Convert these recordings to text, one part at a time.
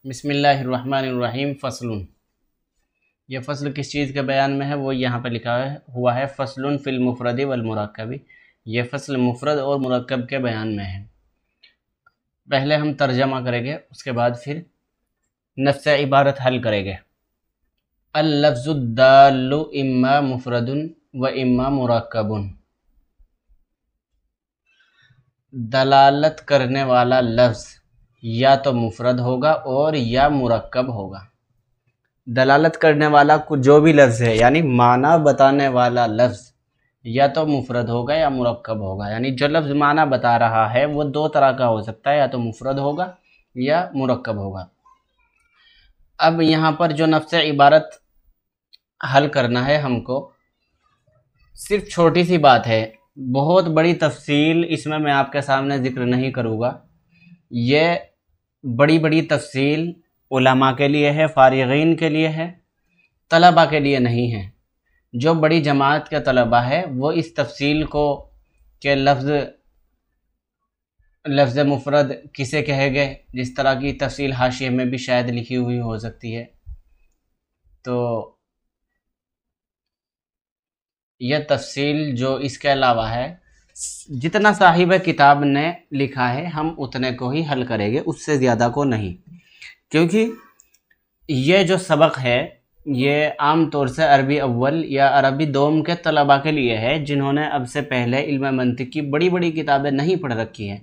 बिस्मिल्लाहिर्रहमानिर्रहीम। फ़स्लुन, ये फ़स्ल किस चीज़ के बयान में है वो यहाँ पर लिखा हुआ है फ़स्लुन फ़िल मुफ़रदी वल मुरक्कबी। ये फ़स्ल मुफ़रद और मुरक्कब के बयान में है। पहले हम तर्जमा करेंगे, उसके बाद फिर नफ्स इबारत हल करेंगे। अल लफ्ज़ु दाल्लु इम्मा मुफ़रदुन व इम्मा मुरक्कबुन। दलालत करने वाला लफ्ज़ या तो मुफ़रद होगा और या मुरक्कब होगा। दलालत करने वाला जो भी लफ्ज़ है यानी माना बताने वाला लफ्ज़ या तो मुफ़रद होगा या मुरक्कब होगा। यानी जो लफ्ज़ माना बता रहा है वो दो तरह का हो सकता है, या तो मुफ़रद होगा या मुरक्कब होगा। अब यहाँ पर जो नफ्स इबारत हल करना है हमको, सिर्फ छोटी सी बात है, बहुत बड़ी तफसील इसमें मैं आपके सामने ज़िक्र नहीं करूँगा। ये बड़ी बड़ी तफसील उलमा के लिए है, फ़ारिग़ीन के लिए है, तलबा के लिए नहीं है। जो बड़ी जमात के तलबा है वो इस तफसील को के लफ्ज़ मुफ़रद किसे कहेंगे, जिस तरह की तफसील हाशिए में भी शायद लिखी हुई हो सकती है, तो यह तफसील जो इसके अलावा है, जितना साहिब किताब ने लिखा है हम उतने को ही हल करेंगे, उससे ज़्यादा को नहीं। क्योंकि ये जो सबक है ये आम तौर से अरबी अव्वल या अरबी दोम के तलबा के लिए है, जिन्होंने अब से पहले इल्म मंतिक की बड़ी बड़ी किताबें नहीं पढ़ रखी हैं।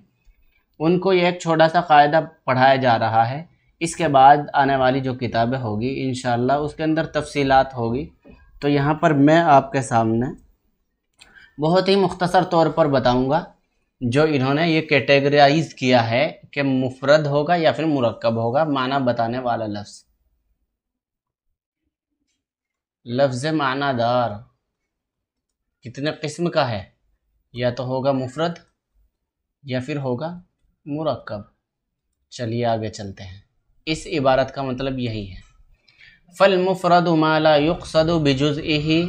उनको ये एक छोटा सा क़ायदा पढ़ाया जा रहा है। इसके बाद आने वाली जो किताबें होगी इंशाअल्लाह उसके अंदर तफसीलात होगी। तो यहाँ पर मैं आपके सामने बहुत ही मुख्तसर तौर पर बताऊँगा जो इन्होंने ये कैटेगराइज़ किया है कि मुफ़रद होगा या फिर मुरक्कब होगा माना बताने वाला लफ्ज़। लफ्ज़ मानादार कितने किस्म का है, या तो होगा मुफ़रद या फिर होगा मुरक्कब। चलिए आगे चलते हैं। इस इबारत का मतलब यही है, फ़ल मुफ़रदु मा ला युक़सदु बिजुज़इही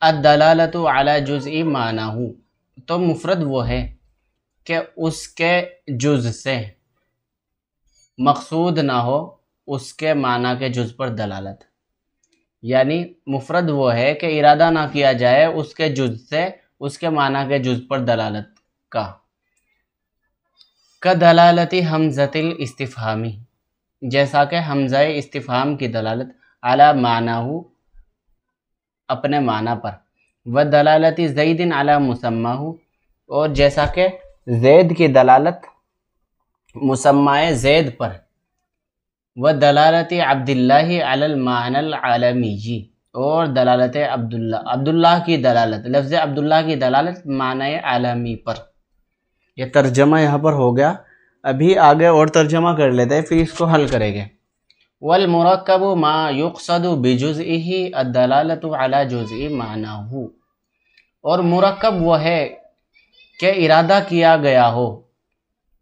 अद्दलालतु अला जुज़इ मानाहु। तो मुफ़रद वो है कि उसके जुज़ से मक़सूद ना हो उसके माना के जुज़ पर दलालत। यानी मुफ़रद वो है कि इरादा ना किया जाए उसके जुज़ से उसके माना के जुज़ पर दलालत का। दलालती हमज़तिल इस्तिफ़हामी, जैसा कि हमज़ाए इस्तिफ़हाम की दलालत, अला मानाहु अपने माना पर, व दलालती ज़ैदिन अला मुसम्माहु और जैसा कि ज़ैद की दलालत मुसम्माए ज़ैद पर, व दलालती अब्दुल्लाहि अलल मानल आलमी और दलालत अब्दुल्लाह की दलालत, लफ्ज़ अब्दुल्लाह की दलालत मानाए आलमी पर। यह तर्जमा यहाँ पर हो गया। अभी आगे और तर्जमा कर लेते हैं, फिर इसको हल करेंगे। वल मुरक्कबु मा युक़सदु बिजुज़इही अद्दलालतु अला जुज़इ मानाहु। और मुरक्कब वो है कि इरादा किया गया हो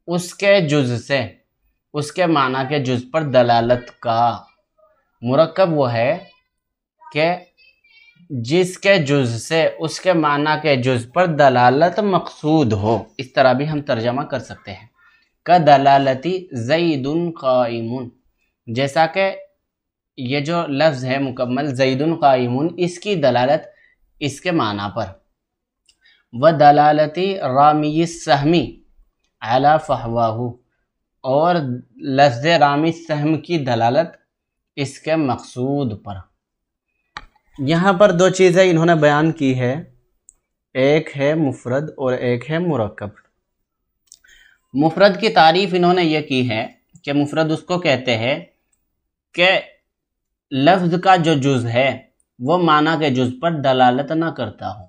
उसके जुज़ से उसके माना के जुज़ पर दलालत का। मुरक्कब वो है कि जिसके जुज़ से उसके माना के जुज़ पर दलालत मकसूद हो। इस तरह भी हम तर्जमा कर सकते हैं। का दलालती ज़ैदुन क़ाइमुन, जैसा कि ये जो लफ्ज़ है मुकम्मल ज़ैदुन क़ाइमुन, इसकी दलालत इसके माना पर। व दलालती रामी सहमी अला फ़हवाहु और लफ्ज़ रामी सहम की दलालत इसके मकसूद पर। यहाँ पर दो चीज़ें इन्होंने बयान की है, एक है मुफ़रद और एक है मुरक्कब। मुफ़रद की तारीफ़ इन्होंने ये की है कि मुफ़रद उसको कहते हैं कि लफ्ज़ का जो जुज़ है वो माना के जुज़ पर दलालत ना करता हो,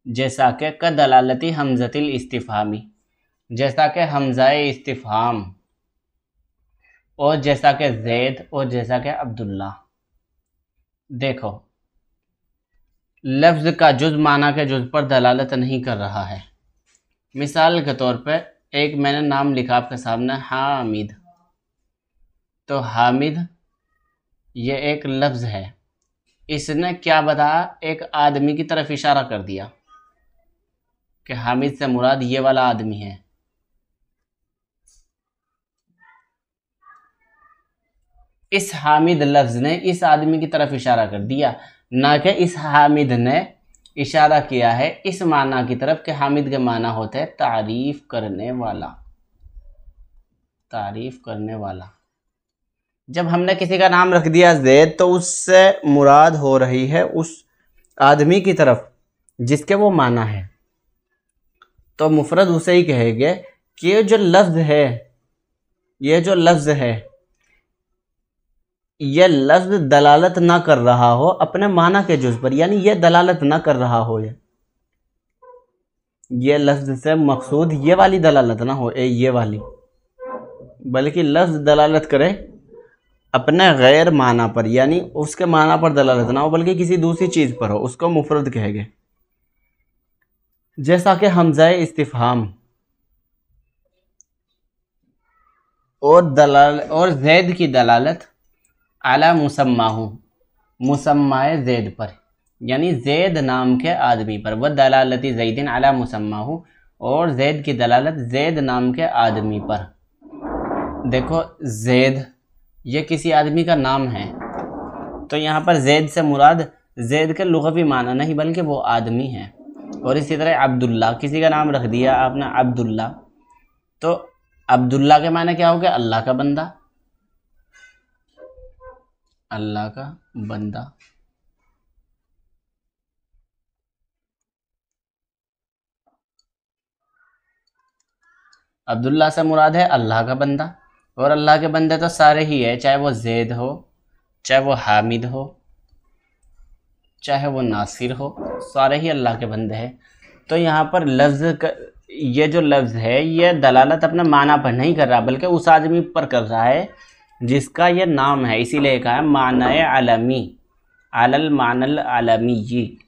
जैसा कि क दलालती हमज़तिल इस्तिफ़हामी, जैसा कि हमज़ाए इस्तिफ़हाम और जैसा कि ज़ैद और जैसा कि अब्दुल्ला। देखो लफ्ज़ का जुज़ माना के जुज़ पर दलालत नहीं कर रहा है। मिसाल के तौर पर एक मैंने नाम लिखा आपके सामने हामिद, तो हामिद ये एक लफ्ज़ है। इसने क्या बताया, एक आदमी की तरफ इशारा कर दिया कि हामिद से मुराद ये वाला आदमी है। इस हामिद लफ्ज़ ने इस आदमी की तरफ इशारा कर दिया, ना कि इस हामिद ने इशारा किया है इस माना की तरफ कि हामिद के माना होता है तारीफ़ करने वाला। तारीफ़ करने वाला, जब हमने किसी का नाम रख दिया ज़ैद तो उससे मुराद हो रही है उस आदमी की तरफ जिसके वो माना है। तो मुफरद उसे ही कहेंगे कि ये जो लफ्ज़ है, ये जो लफ्ज़ है, ये लफ्ज़ दलालत ना कर रहा हो अपने माना के जुज़ पर, यानी ये दलालत ना कर रहा हो, ये लफ्ज़ से मकसूद ये वाली दलालत ना हो, ये वाली, बल्कि लफ्ज़ दलालत करे अपने गैर माना पर, यानी उसके माना पर दलालत ना हो बल्कि किसी दूसरी चीज़ पर हो, उसको मुफरद कहेंगे। जैसा कि हमज़ाए इस्तिफ़हाम और ज़ैद की दलालत अला मुसम्माहु, मुसम्माए ज़ैद पर, यानी ज़ैद नाम के आदमी पर। वह दलालती ज़ैदिन अला मुसम्माहु, और ज़ैद की दलालत ज़ैद नाम के आदमी पर। देखो ज़ैद ये किसी आदमी का नाम है, तो यहाँ पर ज़ैद से मुराद ज़ैद के लुग़वी माना नहीं बल्कि वो आदमी है। और इसी तरह अब्दुल्ला, किसी का नाम रख दिया आपने अब्दुल्ला, तो अब्दुल्ला के माने क्या हो गया? अल्लाह का बंदा, अल्लाह का बंदा। अब्दुल्ला से मुराद है अल्लाह का बंदा, और अल्लाह के बंदे तो सारे ही है, चाहे वो ज़ैद हो, चाहे वो हामिद हो, चाहे वो नासिर हो, सारे ही अल्लाह के बंदे हैं। तो यहाँ पर लफ्ज़ ये जो लफ्ज़ है ये दलालत अपने माना पर नहीं कर रहा बल्कि उस आदमी पर कर रहा है जिसका ये नाम है, इसीलिए कहा है मानाए अलमी, अलल मानल अलमी।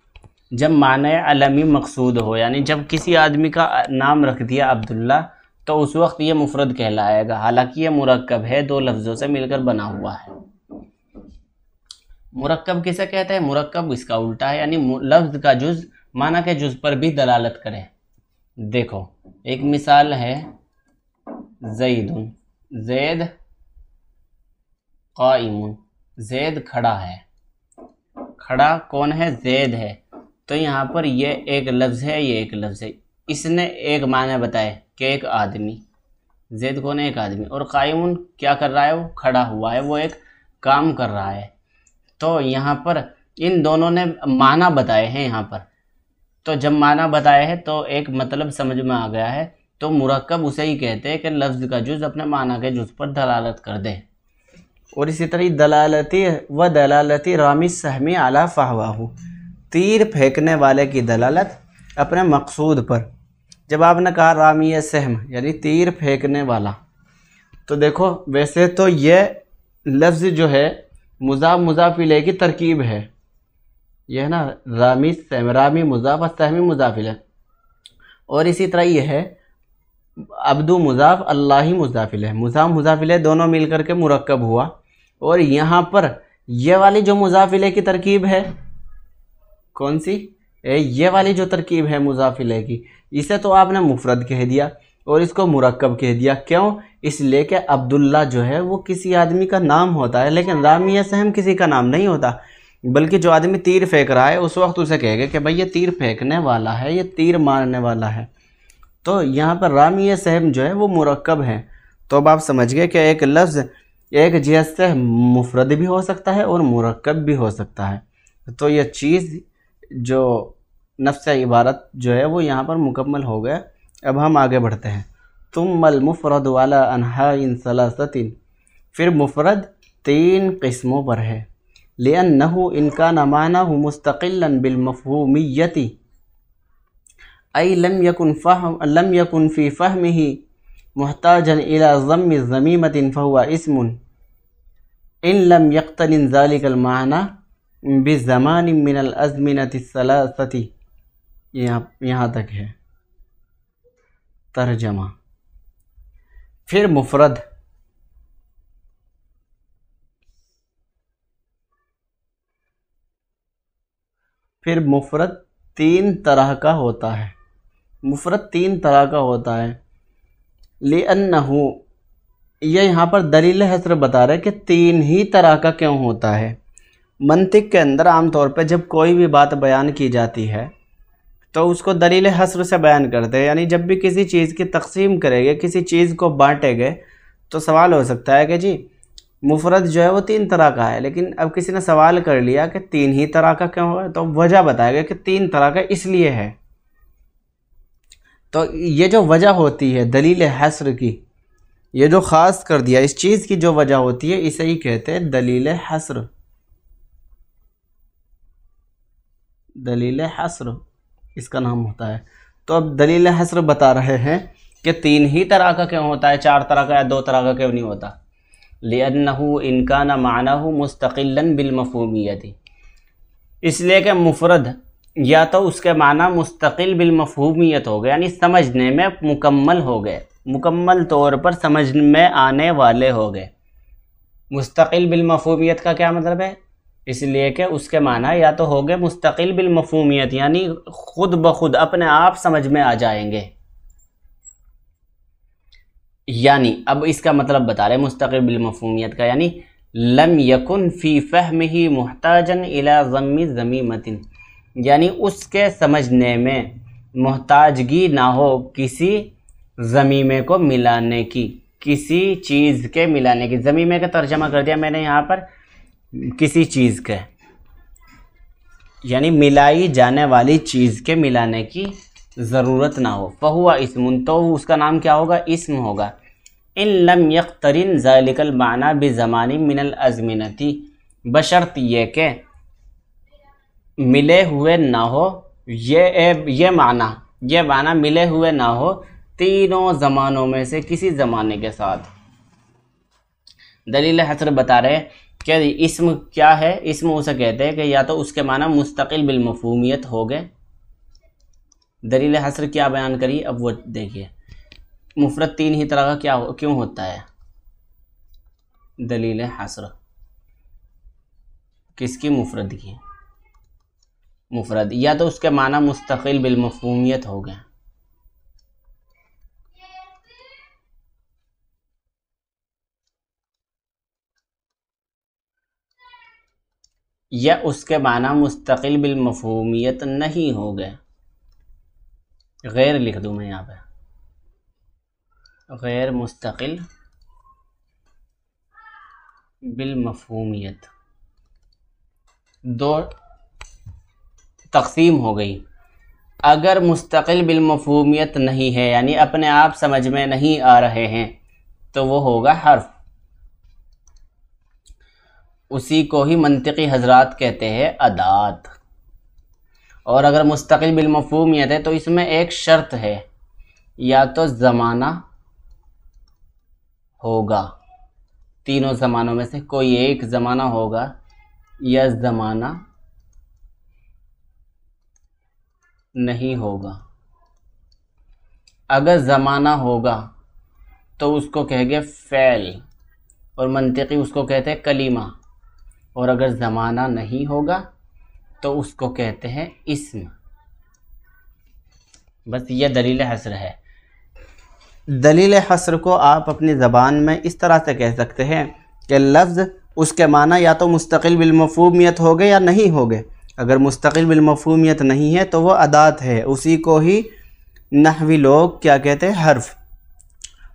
जब मानाए अलमी मकसूद हो, यानी जब किसी आदमी का नाम रख दिया अब्दुल्ला, तो उस वक्त ये मुफरद कहलाएगा, हालांकि ये मुरक्कब है, दो लफ्ज़ों से मिलकर बना हुआ है। मुरक्कब किसे कहते हैं? मुरक्कब इसका उल्टा है, यानी लफ्ज़ का जुज़ माना के जुज़ पर भी दलालत करे। देखो एक मिसाल है, ज़ैदुन, ज़ैद क़ाइमुन, ज़ैद खड़ा है। खड़ा कौन है? ज़ैद है। तो यहाँ पर ये एक लफ्ज़ है, ये एक लफ्ज़ है, इसने एक माने बताए कि एक आदमी, ज़ैद कौन है? एक आदमी। और क़ाइमुन क्या कर रहा है? वो खड़ा हुआ है, वो एक काम कर रहा है। तो यहाँ पर इन दोनों ने माना बताए हैं यहाँ पर, तो जब माना बताए हैं तो एक मतलब समझ में आ गया है। तो मुरक्कब उसे ही कहते हैं कि लफ्ज़ का जुज़ अपने माना के जुज़ पर दलालत कर दे। और इसी तरह दलालती रामी सहमी अला फ़हवाहु, तीर फेंकने वाले की दलालत अपने मकसूद पर। जब आपने कहा रामी सहम यानी तीर फेंकने वाला, तो देखो वैसे तो ये लफ्ज़ जो है मुज़ाफ मुज़ाफ इलैह की तरकीब है, यह है ना, रामी सहम, रामी मुज़ाफ सहमी मुज़ाफ इलैह। और इसी तरह यह है अब्दु मुज़ाफ अल्लाही मुज़ाफ इलैह, मुज़ाफ मुज़ाफ इलैह दोनों मिलकर के मुरक्कब हुआ। और यहाँ पर ये वाली जो मुज़ाफ इलैह की तरकीब है, कौन सी? ये वाली जो तरकीब है मुज़ाफ इलैह की, इसे तो आपने मुफरद कह दिया और इसको मुरक्कब कह दिया। क्यों? इसलिए कि अब्दुल्ला जो है वो किसी आदमी का नाम होता है, लेकिन रामी या सहम किसी का नाम नहीं होता, बल्कि जो आदमी तीर फेंक रहा है उस वक्त उसे कहेगा कि भाई ये तीर फेंकने वाला है, ये तीर मारने वाला है। तो यहाँ पर रामी या सहम जो है वो मुरक्कब है। तो अब आप समझ गए कि एक लफ्ज़ एक जिहत से मुफरद भी हो सकता है और मुरक्कब भी हो सकता है। तो यह चीज़ जो नफ्स इबारत जो है वो यहाँ पर मुकम्मल हो गया। अब हम आगे बढ़ते हैं। तुम्मल मुफरद वाला अनहाइन सलासतिन, फिर मुफरद तीन किस्मों पर है। लिअन्नहु इनकान मानहु मुस्तक़िल्लन बिल मफ़हूमिय्यति अय लम यकुन फ़ी फ़हमिही मुहताजन इला ज़म्मि ज़मीमतिन फ़हुवा इस्मुन इन लम यक़्तरिन ज़ालिकल माना बिज़मानिन मिनल अज़मिनति सलासति। यहाँ तक है तर्जमा। फिर मुफरद तीन तरह का होता है। मुफरद तीन तरह का होता है। लिअन्नहु ये यहाँ पर दलील हस्र बता रहे हैं कि 3 ही तरह का क्यों होता है। मंतिक के अंदर आमतौर पर जब कोई भी बात बयान की जाती है तो उसको दलील हस्र से बयान करते हैं, यानी जब भी किसी चीज़ की तकसीम करेंगे, किसी चीज़ को बांटेंगे, तो सवाल हो सकता है कि जी मुफरद जो है वो 3 तरह का है, लेकिन अब किसी ने सवाल कर लिया कि 3 ही तरह का क्यों है, तो वजह बताएगा कि 3 तरह का इसलिए है। तो ये जो वजह होती है दलील हस्र की, ये जो ख़ास कर दिया इस चीज़ की जो वजह होती है, इसे ही कहते हैं दलील हस्र। दलील हस्र इसका नाम होता है। तो अब दलील हस्र बता रहे हैं कि 3 ही तरह का क्यों होता है, 4 तरह का या 2 तरह का क्यों नहीं होता। लिअन्नहु इन कान मानहु मुस्तकिल्लन बिलमफ़हूमियति, इसलिए कि मुफरद या तो उसके माना मुस्तकिल बिलमफ़हूमियत हो गए, यानी समझने में मुकम्मल हो गए, मुकम्मल तौर पर समझ में आने वाले हो गए। मुस्तकिल बिलमफ़हूमियत का क्या मतलब है, इसलिए कि उसके माना या तो हो गए मुस्तकिल बिलमफ़हूमियत, यानी खुद ब खुद अपने आप समझ में आ जाएंगे। यानी अब इसका मतलब बता रहे मुस्तकिल बिलमफ़हूमियत का, यानी लम यकुन फ़ी फ़हमिही मुहताजन इला ज़म्मी ज़मीमतिन, यानी उसके समझने में मोहताजगी ना हो किसी ज़मीमे को मिलाने की, किसी चीज़ के मिलाने की। ज़मीमे का तर्जमा कर दिया मैंने यहाँ पर किसी चीज़ के, यानी मिलाई जाने वाली चीज़ के मिलाने की ज़रूरत ना हो। फ़हुआ इस्मुन, तो उसका नाम क्या होगा, इस्म होगा। इन लम यक़्तरिन ज़ालिकल माना बिज़मानी मिनल अज़मिनती, बशर्त ये के मिले हुए ना हो ये माना मिले हुए ना हो तीनों ज़मानों में से किसी ज़माने के साथ। दलील हस्र बता रहे कि इस्म क्या है, इस्म उसे कहते हैं कि या तो उसके माना मुस्तकिल बिलमफ़हूमियत हो गए। दलील हस्र क्या बयान करी, अब वो देखिए। मुफरद 3 ही तरह का क्यों होता है, दलील हस्र किसकी, मुफरद की। मुफरद या तो उसके माना मुस्तकिल बिलमफ़हूमियत हो गए, या उसके माना मुस्तकिल बिलमफ़हूमियत नहीं हो गए। गैर लिख दूँ मैं यहाँ पे, गैर मुस्तकिल बिलमफ़हूमियत, 2 तक़सीम हो गई। अगर मुस्तकिल बिलमफ़हूमियत नहीं है, यानी अपने आप समझ में नहीं आ रहे हैं, तो वो होगा हर्फ। उसी को ही मंतिकी हजरात कहते हैं अदात। और अगर मुस्तकिल बिलमफ़हूमियत है तो इसमें एक शर्त है, या तो ज़माना होगा, तीनों ज़मानों में से कोई एक ज़माना होगा, या ज़माना नहीं होगा। अगर ज़माना होगा तो उसको कहेंगे फ़ैल, और मंतिकी उसको कहते हैं कलीमा। और अगर ज़माना नहीं होगा तो उसको कहते हैं इस्म। बस ये दलील हस्र है। दलील हस्र को आप अपनी ज़बान में इस तरह से कह सकते हैं कि लफ्ज़ उसके माना या तो मुस्तकिल बिलमफ़हूमियत हो गए या नहीं हो गए। अगर मुस्तकिल बिलमफ़हूमियत नहीं है तो वो अदात है, उसी को ही नहवी लोग क्या कहते हैं, हर्फ।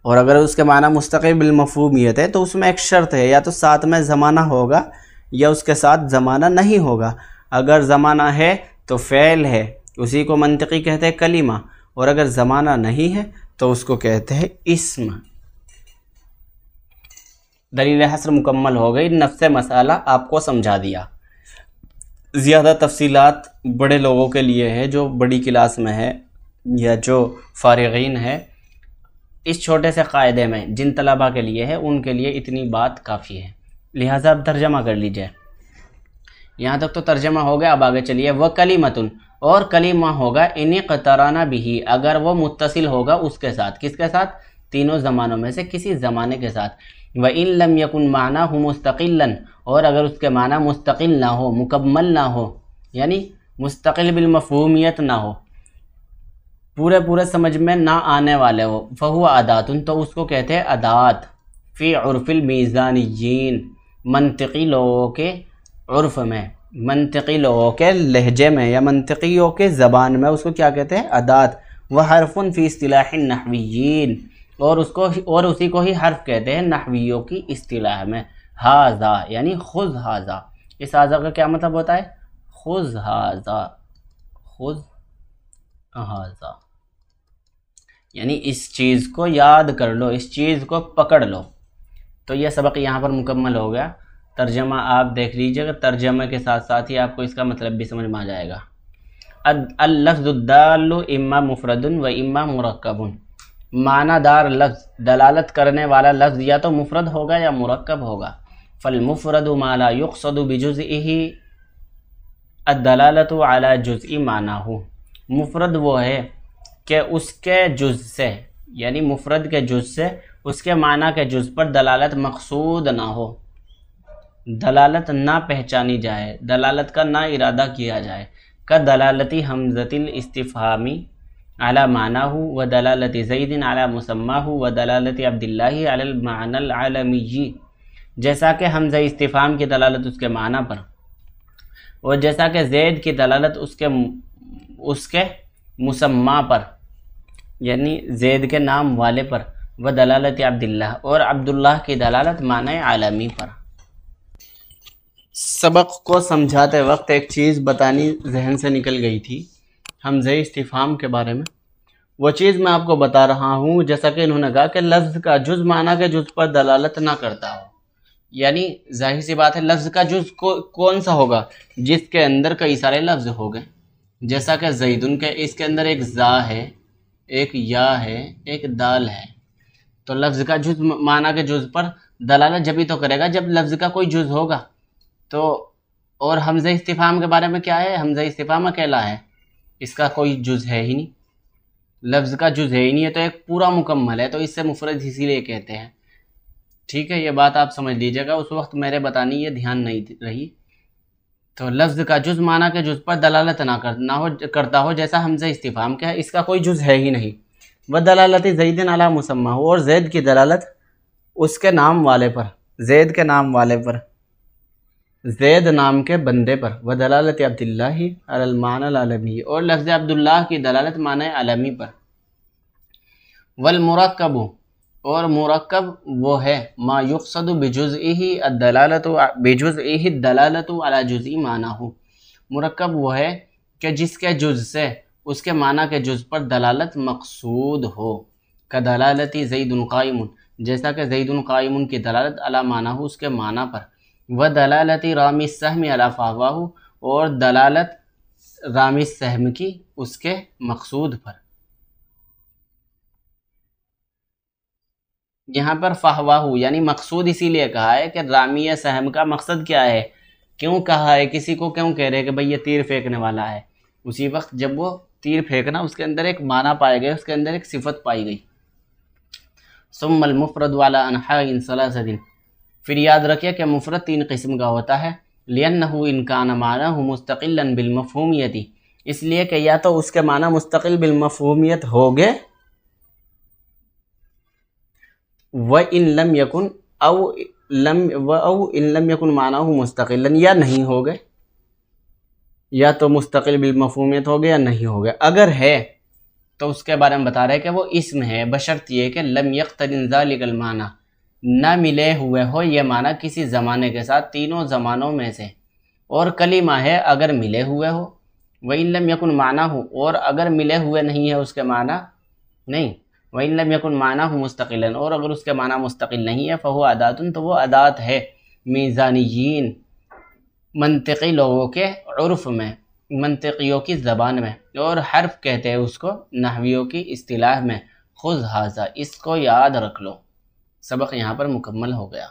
और अगर उसके माना मुस्तकिल बिलमफ़हूमियत है तो उसमें एक शर्त है, या तो साथ में ज़माना होगा या उसके साथ ज़माना नहीं होगा। अगर ज़माना है तो फ़ेल है, उसी को मंतिकी कहते हैं कलीमा। और अगर ज़माना नहीं है तो उसको कहते हैं इस्म। दलील हस्र मुकम्मल हो गई। नफ्से मसाला आपको समझा दिया। ज़्यादा तफसीलात बड़े लोगों के लिए है, जो बड़ी क्लास में है या जो फ़ारिगीन है। इस छोटे से क़ायदे में जिन तलबा के लिए है उनके लिए इतनी बात काफ़ी है। लिहाजा अब तर्जमा कर लीजिए। यहाँ तक तो तर्जमा हो गया। अब आगे चलिए। व कलीमतुन, और कलीमा होगा इनक़तराना बिही, अगर वो मुत्तसिल होगा उसके साथ। किसके साथ? तीनों ज़मानों में से किसी ज़माने के साथ। व इन लम यकुन मानाहु मुस्तक़िल्लन, और अगर उसके माना मुस्तकिल ना हो, मुकम्मल ना हो, यानी मुस्तकिल बिलमफ़हूमियत ना हो, पूरे समझ में ना आने वाले हो, फ़हुवा अदातुन, तो उसको कहते हैं अदात। फ़ी उर्फ़िल मीज़ानिय्यीन, मंतिकी लोगों के उर्फ़ में, मंतिकी लोगों के लहजे में या मंतिकियों के ज़बान में उसको क्या कहते हैं? अदात। व हरफ़ुन फ़ी इस्तिलाहिन नहविय्यीन, और उसको और उसी को ही हर्फ कहते हैं नहवियों की इस्तिलाह में। हाज़ा यानी खुज़ हाज़ा, इस हाज़ा का क्या मतलब होता है? खुज़ हाज़ा, खुज़ हाज़ा यानी इस चीज़ को याद कर लो, इस चीज़ को पकड़ लो। तो यह सबक यहाँ पर मुकम्मल हो गया। तर्जमा आप देख लीजिएगा, तर्जमे के साथ साथ ही आपको इसका मतलब भी समझ में आ जाएगा। अल-लफ्ज़ुद्दाल्लु इम्मा मुफ़रदुन व इम्मा मुरक्कबुन, मानादार लफ्ज़, दलालत करने वाला लफ्ज़ या तो मुफ़रद होगा या मुरक्कब होगा। फ़ल मुफ़रदु मा ला युक़सदु बिजुज़इही अद-दलालतु अला जुज़इ मानाहु, मुफ़रद वो है कि उसके जुज़ से, यानी मुफ़रद के जुज़ से उसके माना के जुज़ पर दलालत मक़सूद ना हो, दलालत ना पहचानी जाए, दलालत का ना इरादा किया जाए। का दलालती हमज़तिल इस्तिफ़हामी अला मानाहु व दलालती ज़ैदिन अला मुसम्माहु व दलालती अब्दिल्लाहि अलल मानल आलमिय्यी, जैसा कि हमज़ा इस्तिफ़हाम की दलालत उसके माना पर, और जैसा कि ज़ैद की दलालत उसके मुसम्मा पर, यानी ज़ैद के नाम वाले पर, व दलालत अब्दुल्लाह, और अब्दुल्लाह की दलालत माने आलमी पर। सबक को समझाते वक्त एक चीज़ बतानी जहन से निकल गई थी हमज़े इस्तिफ़हाम के बारे में, वो चीज़ मैं आपको बता रहा हूँ। जैसा कि इन्होंने कहा कि लफ्ज़ का जुज़ माना के जुज़ पर दलालत ना करता हो, यानी जाहिर सी बात है लफ्ज़ का जुज़ कौन सा होगा? जिसके अंदर कई सारे लफ्ज़ हो गए, जैसा कि ज़ैदुन के, इसके अंदर एक ज़ा है, एक या है, एक दाल है। तो लफ्ज़ का जुज़ माना के जुज़ पर दलालत जब ही तो करेगा जब लफ्ज़ का कोई जुज़ होगा। तो और हमज़े इस्तिफ़हाम के बारे में क्या है? हमज़े इस्तिफ़हाम अकेला है, इसका कोई जुज़ है ही नहीं, लफ्ज़ का जुज़ है ही नहीं है, तो एक पूरा मुकम्मल है, तो इससे मुफ़रद इसीलिए कहते हैं। ठीक है, ये बात आप समझ लीजिएगा, उस वक्त मेरे बतानी ये ध्यान नहीं रही। तो लफ्ज़ का जुज़ माना के जुज़ पर दलालत करता हो, जैसा हमज़े इस्तिफ़हाम का है, इसका कोई जुज़ है ही नहीं। व दलालती ज़ैदिन अला मुसम्मा, और ज़ैद की दलालत उसके नाम वाले पर, ज़ैद के नाम वाले पर, ज़ैद नाम के बंदे पर। व दलालत अब्दुल्लाहि अलल मानल आलमी, और लफ्ज़ अब्दुल्लाह की दलालत माने आलमी पर। वल मुरक्कबु, और मुरक्कब वो है मा युक़सदु बिजुज़इही दलालतु अला जुज़इ मानाहु, मुरक्कब वो है कि जिसके जुज़ से उसके माना के जुज़ पर दलालत मक़सूद हो। का दलालती ज़ैदुन क़ाइमुन, जैसा कि ज़ैदुन क़ाइमुन की दलालत अला मानाहु उसके माना पर। व दलालती रामी सहमी अला फ़हवाहु, और दलालत रामी सहम की उसके मक़सूद पर। यहाँ पर फ़हवाहु यानी मक़सूद इसीलिए कहा है कि रामी सहम का मकसद क्या है, क्यों कहा है, किसी को क्यों कह रहे हैं कि भाई ये तीर फेंकने वाला है। उसी वक्त जब वो तीर फेंकना, उसके अंदर एक माना पाया गया, उसके अंदर एक सिफत पाई गई। सुम्मल मुफ़रद वाला अनहाइन सलासतिन, फिर याद रखिए कि मुफ़रद 3 किस्म का होता है। लिअन्नहु इन कान मानहु मुस्तक़िल्लन बिल मफ़हूमियति, इसलिए कि या तो उसके माना मुस्तक़िल बिल मफ़हूमियत हो गए, व इन लम यकुन औ इन लम यकुन मानाहु मुस्तक़िल्लन, या नहीं हो गए, या तो मुस्तक़िल बिल मफ़हूमियत हो गए या नहीं हो गए। अगर है तो उसके बारे में बता रहे हैं कि वो इस्म है, बशर्त ये कि लम यक़्तरिन ज़ालिकल माना, न मिले हुए हो ये माना किसी ज़माने के साथ, तीनों ज़मानों में से। और कलीमा है अगर मिले हुए हो। व इन लम यकुन मानाहु, और अगर मिले हुए नहीं है उसके माना नहीं। व इन लम यकुन मानाहु मुस्तक़िलन, और अगर उसके माना मुस्तक़िल नहीं है, फ़हुव अदातुन, तो वो अदात है। मीज़ानिय्यीन, मंतिकी लोगों के उर्फ़ में, मंतिकियों की ज़बान में, और हर्फ कहते हैं उसको नहवियों की इस्तिलाह में। खुज़ हाज़ा, इसको याद रख लो। सबक यहाँ पर मुकम्मल हो गया।